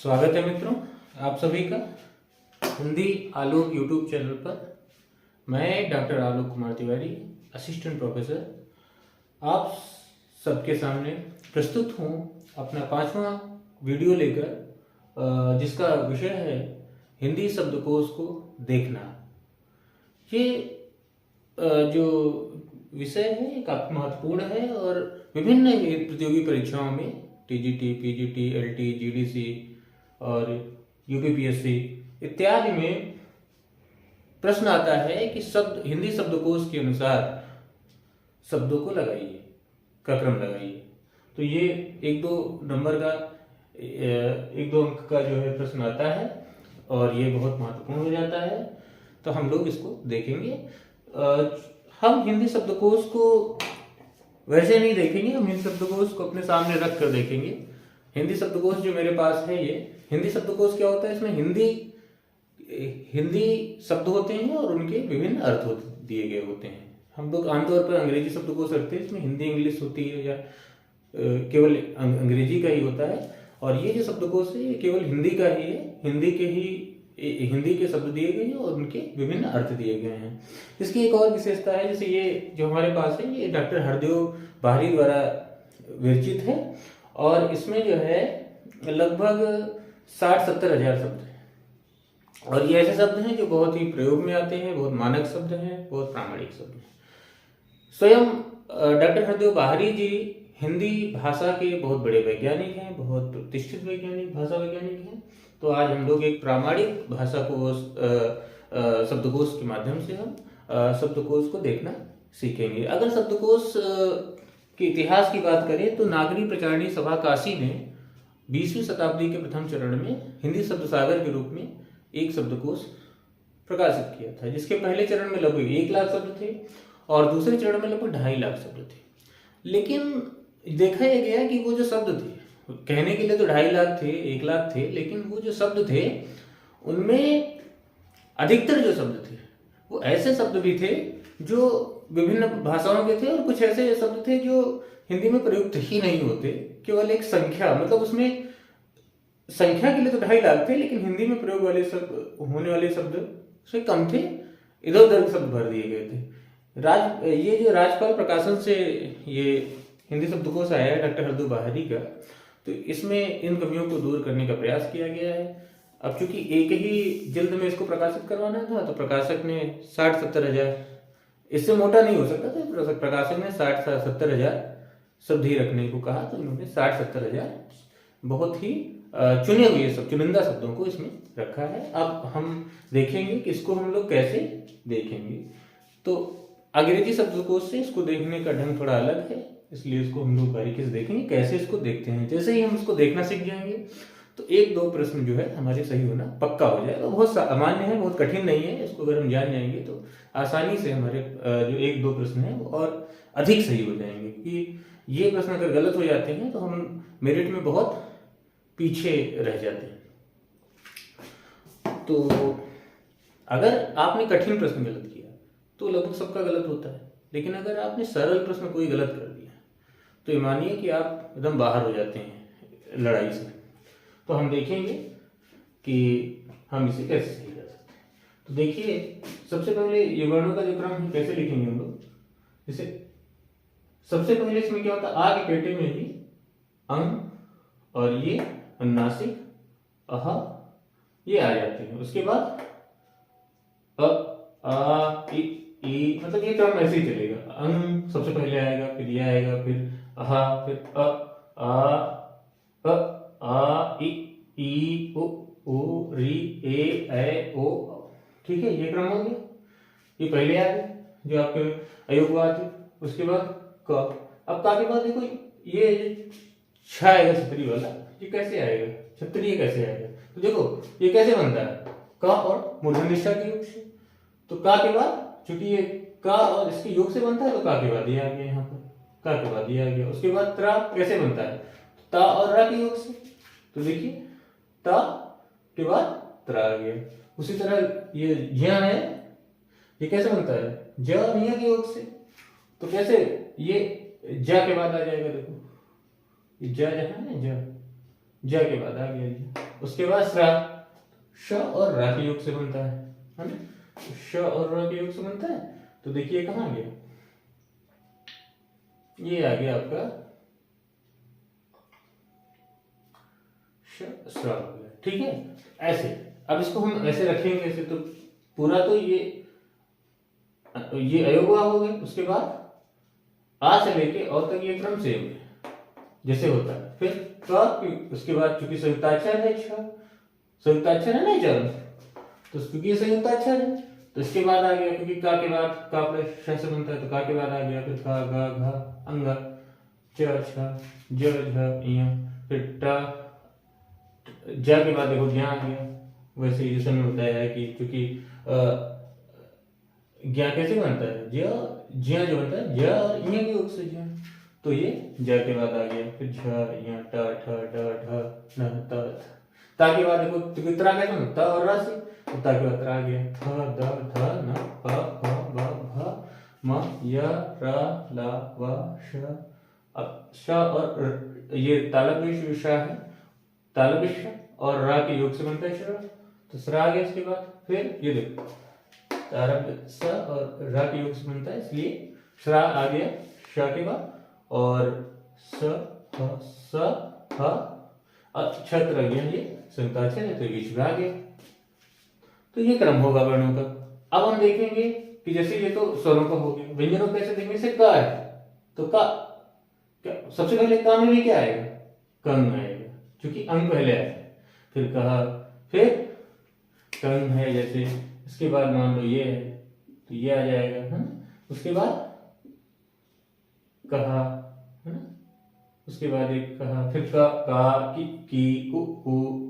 स्वागत है मित्रों, आप सभी का हिंदी आलोक यूट्यूब चैनल पर। मैं doctor Alok Kumar Tiwari, assistant professor, आप सबके सामने प्रस्तुत हूँ अपना 5वां वीडियो लेकर, जिसका विषय है हिंदी शब्दकोश को देखना। ये जो विषय है काफ़ी महत्वपूर्ण है और विभिन्न प्रतियोगी परीक्षाओं में टीजीटी, पीजीटी, एलटी, जीडीसी और यूपीपीएससी इत्यादि में प्रश्न आता है कि शब्द हिंदी शब्दकोश के अनुसार शब्दों को लगाइए, का क्रम लगाइए। तो ये एक दो नंबर का एक दो अंक का जो है प्रश्न आता है और ये बहुत महत्वपूर्ण हो जाता है। तो हम लोग इसको देखेंगे। हम हिंदी शब्दकोश को वैसे नहीं देखेंगे, हम हिंदी शब्दकोश को अपने सामने रख कर देखेंगे। हिंदी शब्दकोश जो मेरे पास है, ये हिंदी शब्दकोश क्या होता है, इसमें हिंदी शब्द होते हैं और उनके विभिन्न अर्थ दिए गए होते हैं। हम लोग आमतौर पर अंग्रेजी शब्दकोश रखते हैं, इसमें हिंदी इंग्लिश होती है या केवल अंग्रेजी का ही होता है। और ये जो शब्दकोश है ये केवल हिंदी का ही है, हिंदी के शब्द दिए गए हैं और उनके विभिन्न अर्थ दिए गए हैं। इसकी एक और विशेषता है, जैसे ये जो हमारे पास है ये डॉक्टर हरदेव बाहरी द्वारा विरचित है और इसमें जो है लगभग 60-70 हजार शब्द हैं। और ये ऐसे शब्द हैं जो बहुत ही प्रयोग में आते हैं, बहुत मानक शब्द हैं, बहुत प्रामाणिक शब्द हैं। स्वयं डॉक्टर हरदेव बाहरी जी हिंदी भाषा के बहुत बड़े वैज्ञानिक हैं, बहुत प्रतिष्ठित वैज्ञानिक, भाषा वैज्ञानिक हैं। तो आज हम लोग एक प्रामाणिक भाषा को शब्दकोश के माध्यम से हम शब्दकोश को देखना सीखेंगे। अगर शब्दकोश के इतिहास की बात करें तो नागरी प्रचारणी सभा काशी ने 20वीं शताब्दी के प्रथम चरण में हिंदी शब्द सागर के रूप में एक शब्दकोश प्रकाशित किया था, जिसके पहले चरण में लगभग 1 लाख शब्द थे और दूसरे चरण में लगभग 2.5 लाख शब्द थे। लेकिन देखा यह गया कि वो जो शब्द थे, कहने के लिए तो 2.5 लाख थे, 1 लाख थे, लेकिन वो जो शब्द थे उनमें अधिकतर जो शब्द थे वो ऐसे शब्द भी थे जो विभिन्न भाषाओं के थे और कुछ ऐसे शब्द थे जो हिंदी में प्रयुक्त ही नहीं होते। केवल एक संख्या, मतलब उसमें संख्या के लिए तो 2.5 लाख थे, लेकिन हिंदी में प्रयोग वाले होने वाले शब्द उससे कम थे, इधर उधर के शब्द भर दिए गए थे। ये जो राजपाल प्रकाशन से ये हिंदी शब्दकोश आया है डॉक्टर हरदेव बाहरी का, तो इसमें इन कमियों को दूर करने का प्रयास किया गया है। अब चूंकि एक ही जल्द में इसको प्रकाशित करवाना था तो प्रकाशक ने 60-70 हजार, इससे मोटा नहीं हो सकता था, तो प्रकाशक ने 60-70 हजार शब्द ही रखने को कहा। तो इन्होंने 60-70 हजार बहुत ही चुने हुए चुनिंदा शब्दों को इसमें रखा है। अब हम देखेंगे कि इसको हम लोग कैसे देखेंगे। तो अंग्रेजी शब्दकोश से इसको देखने का ढंग थोड़ा अलग है, इसलिए इसको हम लोग बारीकी से देखेंगे कैसे इसको देखते हैं। जैसे ही हम इसको देखना सीख जाएंगे तो 1-2 प्रश्न जो है हमारे सही होना पक्का हो जाएगा। बहुत सामान्य है, बहुत कठिन नहीं है। इसको अगर हम जान जाएंगे तो आसानी से हमारे जो 1-2 प्रश्न है वो और अधिक सही हो जाएंगे। कि ये प्रश्न अगर गलत हो जाते हैं तो हम मेरिट में बहुत पीछे रह जाते हैं। तो अगर आपने कठिन प्रश्न गलत किया तो लगभग सबका गलत होता है, लेकिन अगर आपने सरल प्रश्न कोई गलत कर दिया तो ये मानिए कि आप एकदम बाहर हो जाते हैं लड़ाई से। तो हम देखेंगे कि हम इसे कैसे सही कर सकते हैं। तो देखिए, सबसे पहले ये वर्णों का जो क्रम है कैसे लिखेंगे हम लोग। जैसे सबसे पहले इसमें क्या होता है, आ के पेटे में ही अंग और ये अनुनासिक अह ये आ जाते हैं। उसके बाद अ आ ई, मतलब ये क्रम ऐसे ही चलेगा। अंग सबसे पहले आएगा, फिर ये आएगा, फिर अह, फिर आ ई उ री ए ऐ ओ। ठीक है, ये क्रम हो गया। ये पहले आ गया जो आपके अयोगवाद है। उसके बाद क। अब का के बाद देखो ये छ आएगा, छतरी वाला। ये कैसे आएगा, छतरी कैसे आएगा। तो देखो ये कैसे बनता है, क और मूर्धन्य निष्ठा के योग से। तो का के बाद चूंकि ये का और इसके योग से बनता है तो का के बाद ये आ गया, यहाँ पर का के बाद ये आ गया। उसके बाद त्रा कैसे बनता है, ता और रा के योग से। तो देखिए ता के बाद त्रा आ गया। उसी तरह ये ज्ञ है, ये कैसे बनता है, ज और य के योग से। तो कैसे, ये ज के बाद आ जाएगा। देखो ये ज जहां है, ज के बाद आ गया। उसके बाद श्रा, श और रा के योग से बनता है ना, श और रा के योग से बनता है। तो देखिए कहाँ आ गया, ये आ गया आपका श्रा हो गया, ठीक है। ऐसे अब इसको हम ऐसे रखेंगे ऐसे, तो पूरा तो ये अयोगवा हो गए। उसके बाद आ से लेके और तक ये क्रम सेम है जैसे होता है। फिर क, उसके बाद चूंकि संयुक्ताक्षर है, संयुक्ताक्षर है ना चरण, तो क्योंकि ये संयुक्ताक्षर है तो इसके बाद आ गया, क्योंकि का के बाद का प्लस श से बनता है तो का के बाद आ गया, फिर का गा घा अंगा च छ ज झ य, फिर ट ज के बाद देखो ज्ञा आ गया। वैसे ही जैसे मैंने बताया है कि क्योंकि ज्ञा कैसे बनता है, ज्या जो बनता है ज और इ के योग से ज्या, तो ये ज के बाद आ गया, फिर झ य ट ठ ड ढ न त ता के बाद देखो त्रा कैसे बनता, त और रा से, तो ता के बाद रा आ गया, थ द ध न प फ ब भ म य र ल व श। अब श और ये तालव्य श है, तालव्य श और रा के योग से बनता है श्रा, तो श्रा आ गया। इसके बाद फिर ये देखो तालव्य स और रा के योग से बनता है, इसलिए श्रा आ गया श के बाद, और स ह स ह छत्र रह गया, ये संयुक्ताक्षर है तो बीच में आ गया। तो ये क्रम होगा वर्णों का। अब हम देखेंगे कि जैसे ये तो स्वरों का हो गया, व्यंजनों का कैसे देखेंगे, से क है तो का क्या सबसे पहले का में भी क्या आएगा, कंग आएगा, क्योंकि अंग पहले आया है। फिर कहा, फिर कंग है जैसे, इसके बाद मान लो ये है तो ये आ जाएगा, है ना। उसके बाद कहा, है ना, उसके बाद एक कहा, फिर का की कु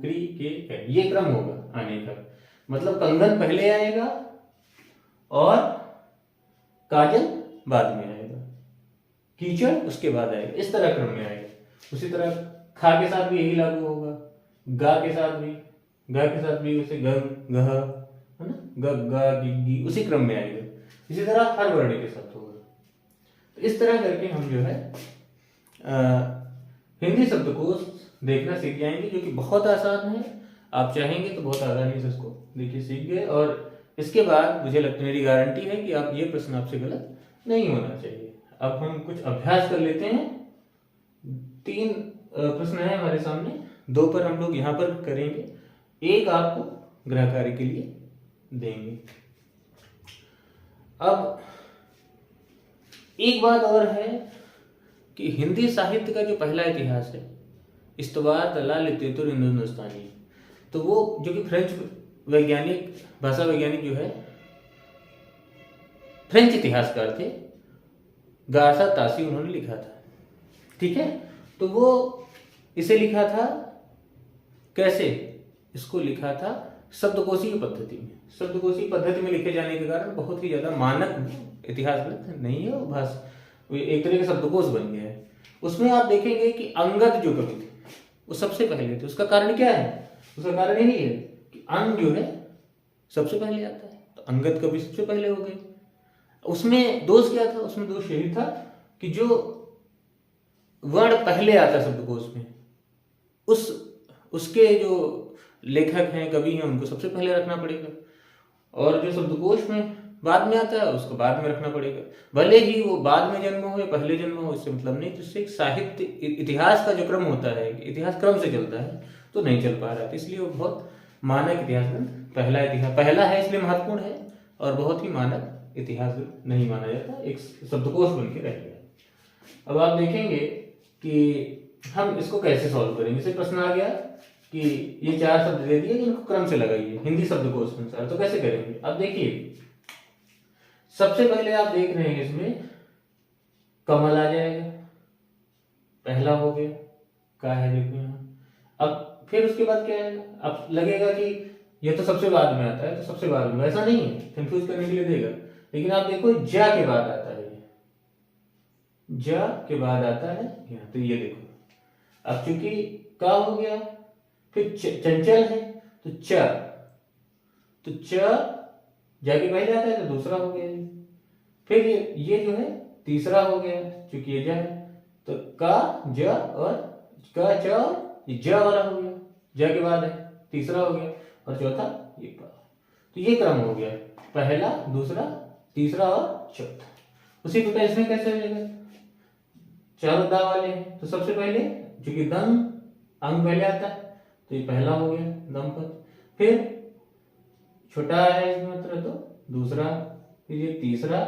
क्री के, ये क्रम होगा आने का। मतलब कंगन पहले आएगा और काजल बाद में आएगा, कीचड़ उसके बाद आएगा, इस तरह क्रम में आएगा। उसी तरह खा के साथ भी यही लागू होगा, गा के साथ भी वैसे गंग गह, है ना, ग गा गी उसी क्रम में आएगा। इसी तरह हर वर्ण के साथ होगा। तो इस तरह करके हम जो है हिंदी शब्दकोश देखना सीख जाएंगे, जो कि बहुत आसान है। आप चाहेंगे तो बहुत आसानी से इसको देखिए सीख गए। और इसके बाद मुझे लगता है, मेरी गारंटी है कि आप ये प्रश्न आपसे गलत नहीं होना चाहिए। अब हम कुछ अभ्यास कर लेते हैं। 3 प्रश्न है हमारे सामने, 2 पर हम लोग यहाँ पर करेंगे, एक आपको गृह कार्य के लिए देंगे। अब एक बात और है कि हिंदी साहित्य का जो पहला इतिहास है, इस्तवार दलाल लिटरेचर हिंदुस्तानी, तो वो जो कि फ्रेंच वैज्ञानिक, भाषा वैज्ञानिक जो है, फ्रेंच इतिहासकार थे, गार्सा तासी, उन्होंने लिखा था, ठीक है। तो वो इसे लिखा था कैसे, इसको लिखा था शब्दकोशीय पद्धति में। शब्दकोशीय पद्धति में लिखे जाने के कारण बहुत ही ज्यादा मानक इतिहास नहीं है, भाषा एक तरह का शब्दकोश बन गया है। उसमें आप देखेंगे कि अंगद जो कवि थे वो सबसे पहले थे। उसका कारण क्या है, उसका कारण यही है कि अंग जो है सबसे पहले आता है, तो अंगद कवि सबसे पहले हो गए। उसमें दोष क्या था, उसमें दोष यही था कि जो वर्ण पहले आता शब्दकोश में, उसके जो लेखक हैं, कवि हैं, उनको सबसे पहले रखना पड़ेगा, और जो शब्दकोश में बाद में आता है उसको बाद में रखना पड़ेगा। भले ही वो बाद में जन्म हो या पहले जन्म हो, इससे मतलब नहीं। तो इससे एक साहित्य इतिहास का जो क्रम होता है, इतिहास क्रम से चलता है, तो नहीं चल पा रहा था। इसलिए वो बहुत मानक इतिहास ग्रंथ पहला है, इसलिए महत्वपूर्ण है, और बहुत ही मानक इतिहास ग्रंथ नहीं माना जाता, एक शब्दकोश बन के रह गया। अब आप देखेंगे कि हम इसको कैसे सॉल्व करेंगे। इसे प्रश्न आ गया कि ये 4 शब्द दे दिए, इनको क्रम से लगाइए हिंदी शब्दकोश के अनुसार, तो कैसे करेंगे। अब देखिए, सबसे पहले आप देख रहे हैं इसमें कमल आ जाएगा, पहला हो गया, का है देखो यहाँ। अब फिर उसके बाद क्या है, अब लगेगा कि ये तो सबसे बाद में आता है, तो सबसे बाद में, ऐसा नहीं है, कंफ्यूज करने के लिए देगा। लेकिन आप देखो जा के बाद आता है, जा के बाद आता है यहाँ, तो ये देखो। अब चूंकि का हो गया, फिर चंचल है तो च जाके पहले आता है तो दूसरा हो गया। फिर ये जो है तीसरा हो गया, चूंकि ये जा है, तो का ज और का च और ज वाला हो गया, ज के बाद है, तीसरा हो गया, और चौथा ये पा। तो ये क्रम हो गया, पहला, दूसरा, तीसरा और चौथा। उसी प्रकार इसमें कैसे होगा, चारों दा वाले हैं, तो सबसे पहले चूंकि दम अंग पहले आता है तो ये पहला हो गया दम पद, फिर छोटा है इसमें मतलब तो दूसरा, फिर ये तीसरा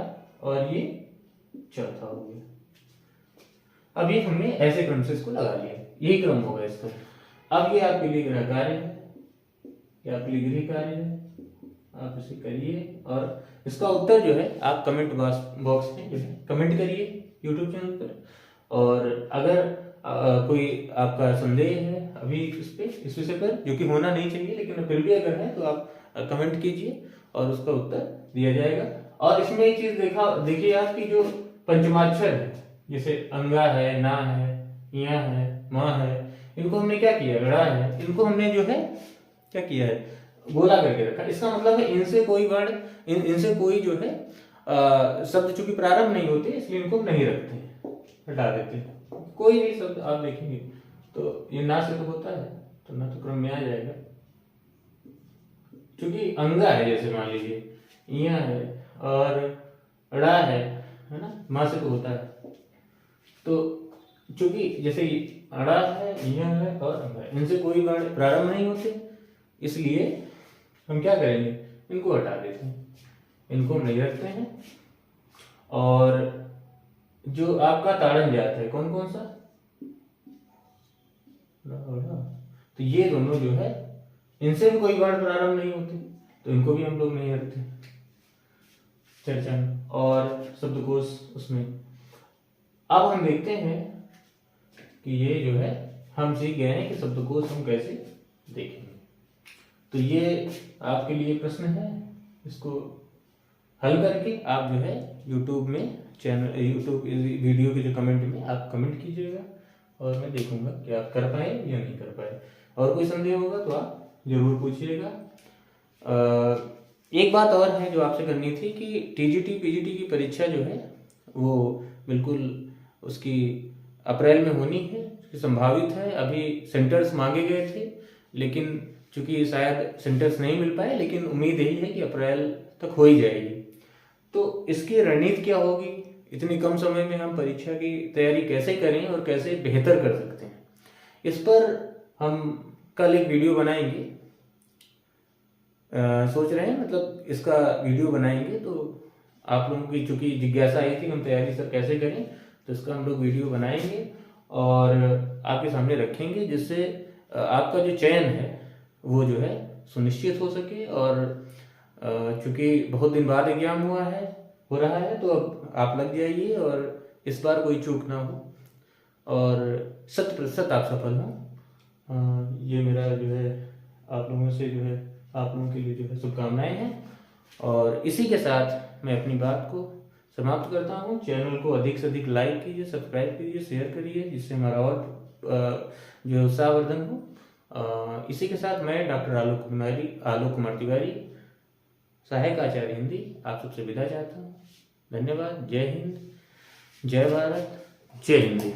और ये चौथा हो गया। अब ये हमने ऐसे क्रम से इसको लगा लिया, यही क्रम होगा इसका। अब ये आपके लिए गृह कार्य है, ये आपके लिए गृह कार्य है, आप इसे करिए और इसका उत्तर जो है आप कमेंट बॉक्स में जो है कमेंट करिए यूट्यूब चैनल पर। और अगर कोई आपका संदेह है अभी इस विषय पर, जो कि होना नहीं चाहिए लेकिन फिर भी अगर है तो आप कमेंट कीजिए और उसका उत्तर दिया जाएगा। और इसमें एक चीज देखिए आपकी जो पंचमाक्षर है, जैसे अंगा है, ना है, इया है, माँ है, इनको हमने क्या किया, गड़ा है, इनको हमने जो है क्या किया है, गोला करके रखा। इसका मतलब है इनसे कोई वर्ण, इनसे कोई जो है शब्द चूंकि प्रारंभ नहीं होते इसलिए इनको नहीं रखते हैं, हटा देते हैं। कोई भी शब्द आप देखेंगे तो ये ना से तो होता है तो ना तो क्रम में आ जाएगा, क्योंकि अंगा है, जैसे मान लीजिए इया है और ड़ा है ना, माँ से तो होता है। तो चूंकि जैसे अड़ा है, इया है और अंगा है, इनसे कोई वर्ण प्रारंभ नहीं होते इसलिए हम क्या करेंगे, इनको हटा देते हैं, इनको नहीं रखते हैं। और जो आपका ताड़न जात है कौन कौन सा, तो ये दोनों जो है इनसे भी कोई वर्ण प्रारंभ नहीं होते तो इनको भी हम लोग नहीं रखते चर्चा में। और शब्दकोश उसमें अब हम देखते हैं कि ये जो है हम सीख गए हैं कि शब्दकोश हम कैसे देखेंगे। तो ये आपके लिए प्रश्न है, इसको हल करके आप जो है यूट्यूब में यूट्यूब वीडियो के जो कमेंट में आप कमेंट कीजिएगा और मैं देखूंगा कि आप कर पाए या नहीं कर पाए। और कोई संदेह होगा तो आप जरूर पूछिएगा। एक बात और है जो आपसे करनी थी कि टीजीटी पीजीटी की परीक्षा जो है वो बिल्कुल उसकी अप्रैल में होनी है, संभावित है। अभी सेंटर्स मांगे गए थे लेकिन चूंकि शायद सेंटर्स नहीं मिल पाए, लेकिन उम्मीद यही है कि अप्रैल तक हो ही जाएगी। तो इसकी रणनीति क्या होगी, इतनी कम समय में हम परीक्षा की तैयारी कैसे करें और कैसे बेहतर कर सकते हैं, इस पर हम कल एक वीडियो बनाएंगे। सोच रहे हैं मतलब इसका वीडियो बनाएंगे तो आप लोगों की चूंकि जिज्ञासा आई थी हम तैयारी सर कैसे करें, तो इसका हम लोग वीडियो बनाएंगे और आपके सामने रखेंगे, जिससे आपका जो चयन है वो जो है सुनिश्चित हो सके। और चूंकि बहुत दिन बाद एग्जाम हो रहा है तो अब आप लग जाइए और इस बार कोई चूक ना हो और 100% आप सफल हों। ये मेरा जो है आप लोगों से जो है आप लोगों के लिए जो है शुभकामनाएं हैं। और इसी के साथ मैं अपनी बात को समाप्त करता हूँ। चैनल को अधिक से अधिक लाइक कीजिए, सब्सक्राइब कीजिए, शेयर करिए, जिससे हमारा और जो है उत्साहवर्धन हो। इसी के साथ मैं डॉक्टर आलोक कुमार तिवारी, सहायक आचार्य हिंदी, आप सबसे विदा चाहता हूँ। धन्यवाद। जय हिंद, जय भारत, जय हिंदी।